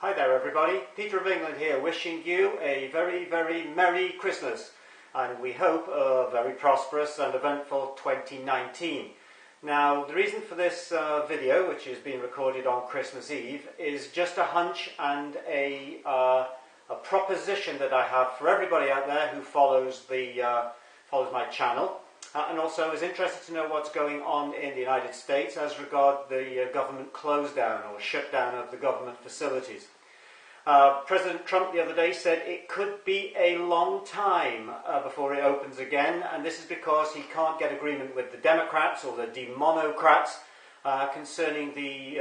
Hi there everybody, Peter of England here, wishing you a very, very Merry Christmas, and we hope a very prosperous and eventful 2019. Now, the reason for this video, which is being recorded on Christmas Eve, is just a hunch and a proposition that I have for everybody out there who follows my channel, and also is interested to know what's going on in the United States as regard the government close down or shutdown of the government facilities. President Trump the other day said it could be a long time before it opens again, and this is because he can't get agreement with the Democrats or the demonocrats concerning the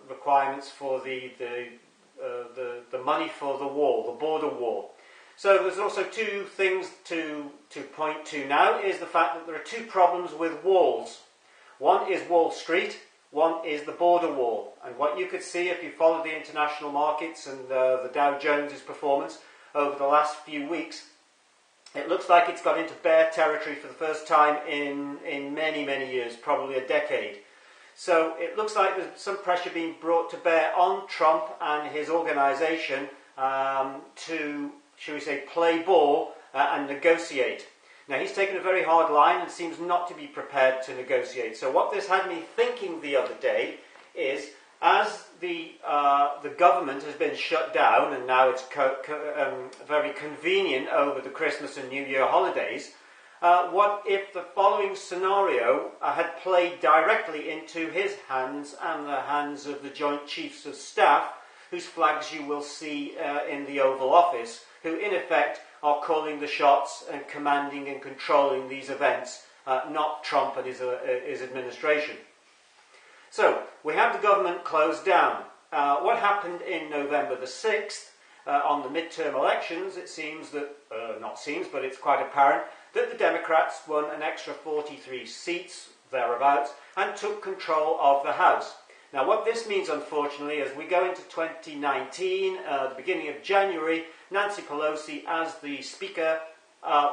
requirements for the money for the wall, the border wall. So there's also two things to point to now, is the fact that there are two problems with walls. One is Wall Street, one is the border wall. And what you could see if you followed the international markets and the Dow Jones's performance over the last few weeks, it looks like it's got into bear territory for the first time in many, many years, probably a decade. So it looks like there's some pressure being brought to bear on Trump and his organisation to, shall we say, play ball and negotiate. Now, he's taken a very hard line and seems not to be prepared to negotiate. So what this had me thinking the other day is, as the government has been shut down, and now it's very convenient over the Christmas and New Year holidays, what if the following scenario had played directly into his hands and the hands of the Joint Chiefs of Staff, whose flags you will see in the Oval Office, who in effect are calling the shots and commanding and controlling these events, not Trump and his administration. So, we have the government closed down. What happened in November the 6th, on the midterm elections, it seems that, not seems, but it's quite apparent, that the Democrats won an extra 43 seats, thereabouts, and took control of the House. Now, what this means, unfortunately, as we go into 2019, the beginning of January, Nancy Pelosi, as the Speaker,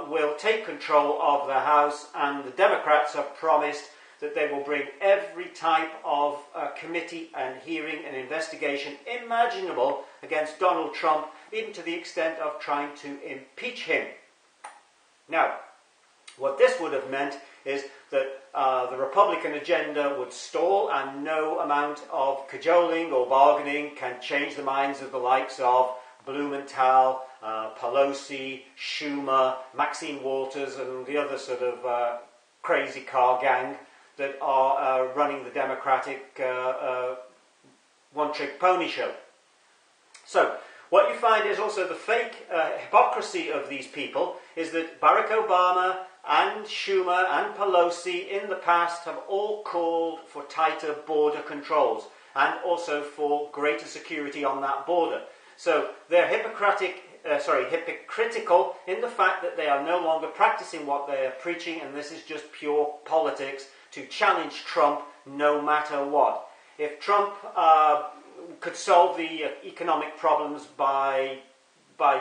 will take control of the House, and the Democrats have promised that they will bring every type of committee and hearing and investigation imaginable against Donald Trump, even to the extent of trying to impeach him. Now, what this would have meant is that the Republican agenda would stall, and no amount of cajoling or bargaining can change the minds of the likes of Blumenthal, Pelosi, Schumer, Maxine Waters, and the other sort of crazy car gang that are running the Democratic one-trick pony show. So, what you find is also the fake hypocrisy of these people is that Barack Obama and Schumer and Pelosi in the past have all called for tighter border controls and also for greater security on that border. So they're hypocritical in the fact that they are no longer practicing what they are preaching, and this is just pure politics to challenge Trump no matter what. If Trump could solve the economic problems by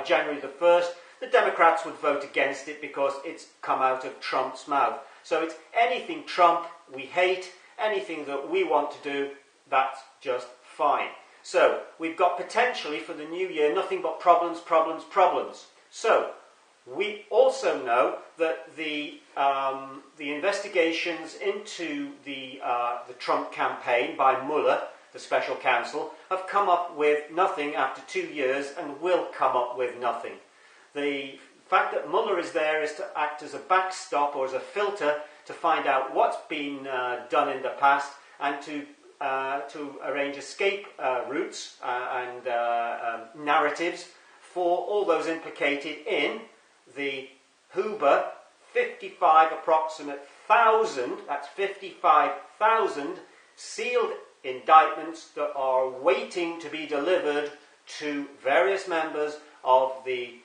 January the 1st, the Democrats would vote against it because it's come out of Trump's mouth. So it's anything Trump we hate, anything that we want to do, that's just fine. So we've got potentially for the new year nothing but problems, problems, problems. So we also know that the investigations into the Trump campaign by Mueller, the special counsel, have come up with nothing after 2 years and will come up with nothing. The fact that Mueller is there is to act as a backstop or as a filter to find out what's been done in the past and to arrange escape routes and narratives for all those implicated in the Hoover 55 approximate thousand, that's 55,000 sealed indictments that are waiting to be delivered to various members of the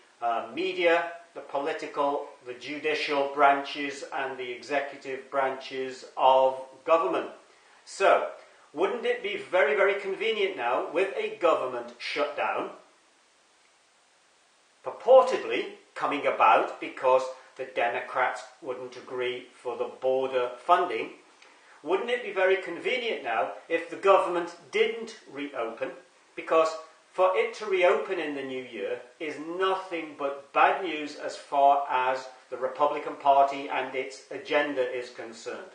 media, the political, the judicial branches and the executive branches of government. So, wouldn't it be very, very convenient now, with a government shutdown, purportedly coming about because the Democrats wouldn't agree for the border funding, wouldn't it be very convenient now if the government didn't reopen, because for it to reopen in the new year is nothing but bad news as far as the Republican Party and its agenda is concerned.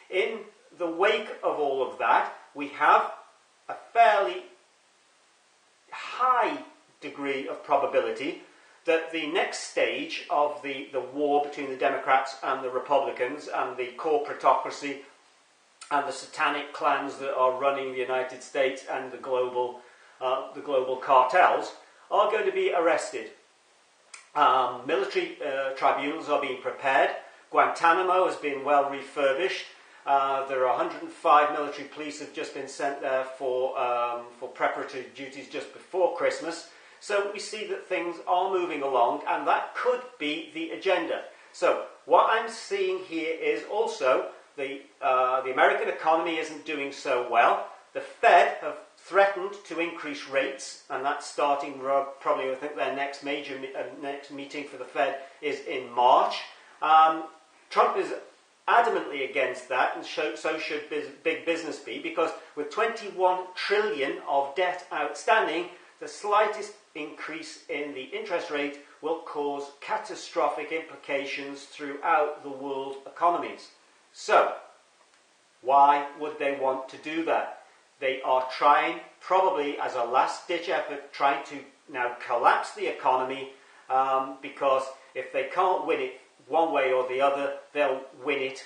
In the wake of all of that, we have a fairly high degree of probability that the next stage of the war between the Democrats and the Republicans and the corporatocracy and the satanic clans that are running the United States and the global cartels are going to be arrested. Military tribunals are being prepared. Guantanamo has been well refurbished. There are 105 military police have just been sent there for preparatory duties just before Christmas. So we see that things are moving along, and that could be the agenda. So what I'm seeing here is also the American economy isn't doing so well. The Fed have threatened to increase rates, and that's starting probably, I think, their next major next meeting for the Fed is in March. Trump is adamantly against that, and so should big business be, because with 21 trillion of debt outstanding, the slightest increase in the interest rate will cause catastrophic implications throughout the world economies. So, why would they want to do that? They are trying, probably as a last-ditch effort, trying to now collapse the economy, because if they can't win it one way or the other, they'll win it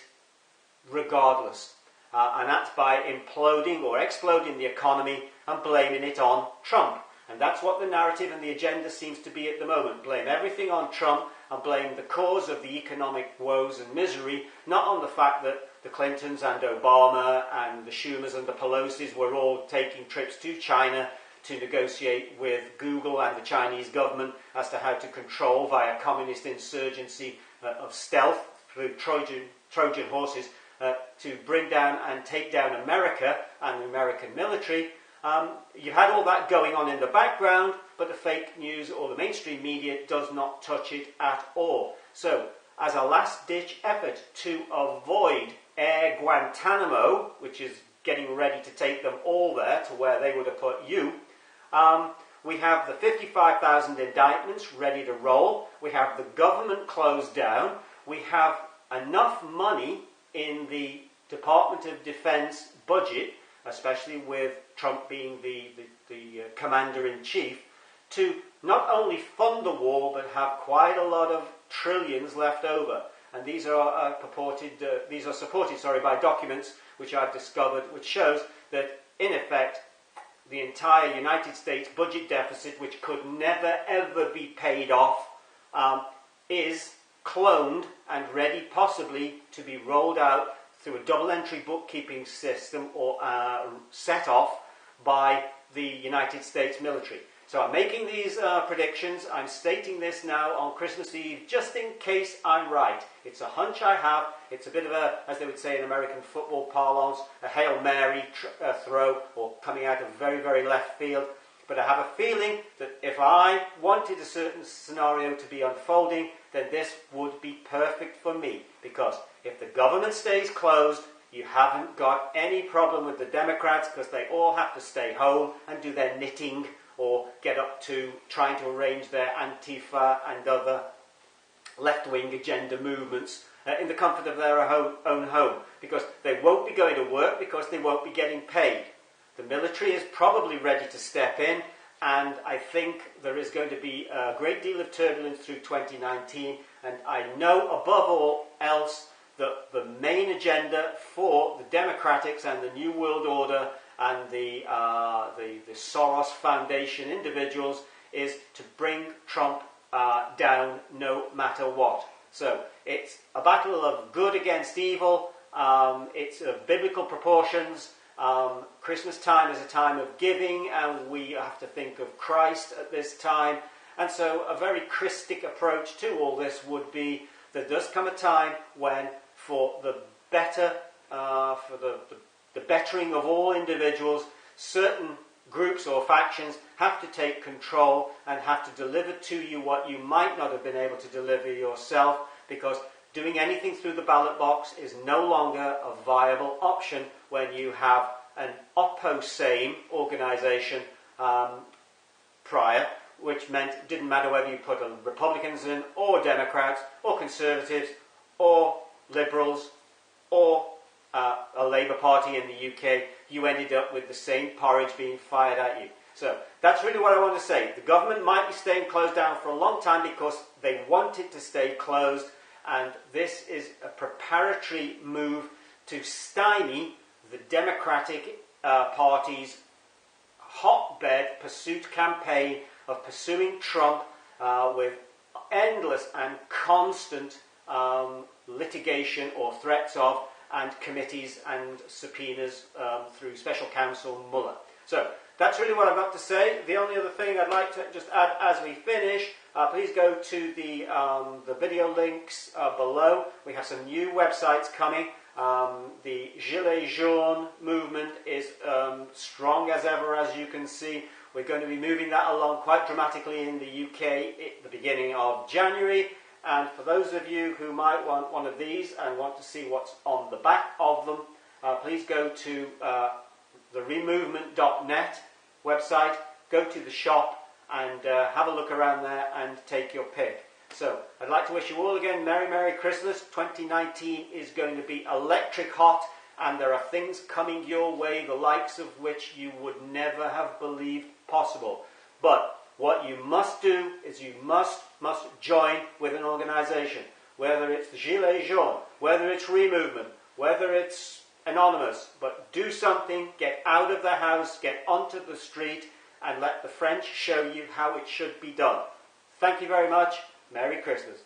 regardless. And that's by imploding or exploding the economy and blaming it on Trump. And that's what the narrative and the agenda seems to be at the moment. Blame everything on Trump and blame the cause of the economic woes and misery, not on the fact that the Clintons and Obama and the Schumers and the Pelosi's were all taking trips to China to negotiate with Google and the Chinese government as to how to control via communist insurgency of stealth through Trojan horses to bring down and take down America and the American military. You had all that going on in the background, but the fake news or the mainstream media does not touch it at all. So, as a last-ditch effort to avoid Air Guantanamo, which is getting ready to take them all there to where they would have put you, we have the 55,000 indictments ready to roll. We have the government closed down. We have enough money in the Department of Defense budget, especially with Trump being the commander-in-chief, to not only fund the war, but have quite a lot of trillions left over. And these are supported by documents which I've discovered, which shows that, in effect, the entire United States budget deficit, which could never ever be paid off, is cloned and ready possibly to be rolled out through a double-entry bookkeeping system or set off by the United States military. So I'm making these predictions. I'm stating this now on Christmas Eve, just in case I'm right. It's a hunch I have. It's a bit of a, as they would say in American football parlance, a Hail Mary throw, or coming out of very, very left field. But I have a feeling that if I wanted a certain scenario to be unfolding, then this would be perfect for me. Because if the government stays closed, you haven't got any problem with the Democrats, because they all have to stay home and do their knitting or get up to trying to arrange their Antifa and other left-wing agenda movements in the comfort of their own home, because they won't be going to work, because they won't be getting paid. The military is probably ready to step in, and I think there is going to be a great deal of turbulence through 2019, and I know above all else that the main agenda for the Democrats and the New World Order and the Soros Foundation individuals is to bring Trump down no matter what. So it's a battle of good against evil. It's of biblical proportions. Christmas time is a time of giving, and we have to think of Christ at this time. And so a very Christic approach to all this would be there does come a time when, for the better, for the bettering of all individuals, certain groups or factions have to take control and have to deliver to you what you might not have been able to deliver yourself, because doing anything through the ballot box is no longer a viable option when you have an opposame organisation prior, which meant it didn't matter whether you put Republicans in, or Democrats, or Conservatives, or Liberals, or a Labour Party in the UK, you ended up with the same porridge being fired at you. So that's really what I want to say. The government might be staying closed down for a long time because they want it to stay closed, and this is a preparatory move to stymie the Democratic Party's hotbed pursuit campaign of pursuing Trump with endless and constant litigation or threats of, and committees and subpoenas through Special Counsel Mueller. So that's really what I've got to say. The only other thing I'd like to just add as we finish, please go to the video links below. We have some new websites coming. The Gilets Jaunes movement is strong as ever, as you can see. We're going to be moving that along quite dramatically in the UK at the beginning of January. And for those of you who might want one of these and want to see what's on the back of them, please go to the removement.net website, go to the shop and have a look around there and take your pick. So I'd like to wish you all again Merry Christmas. 2019 is going to be electric hot, and there are things coming your way the likes of which you would never have believed possible. But what you must do is you must join with an organisation, whether it's the Gilets Jaunes, whether it's Removement, whether it's anonymous, but do something, get out of the house, get onto the street, and let the French show you how it should be done. Thank you very much. Merry Christmas.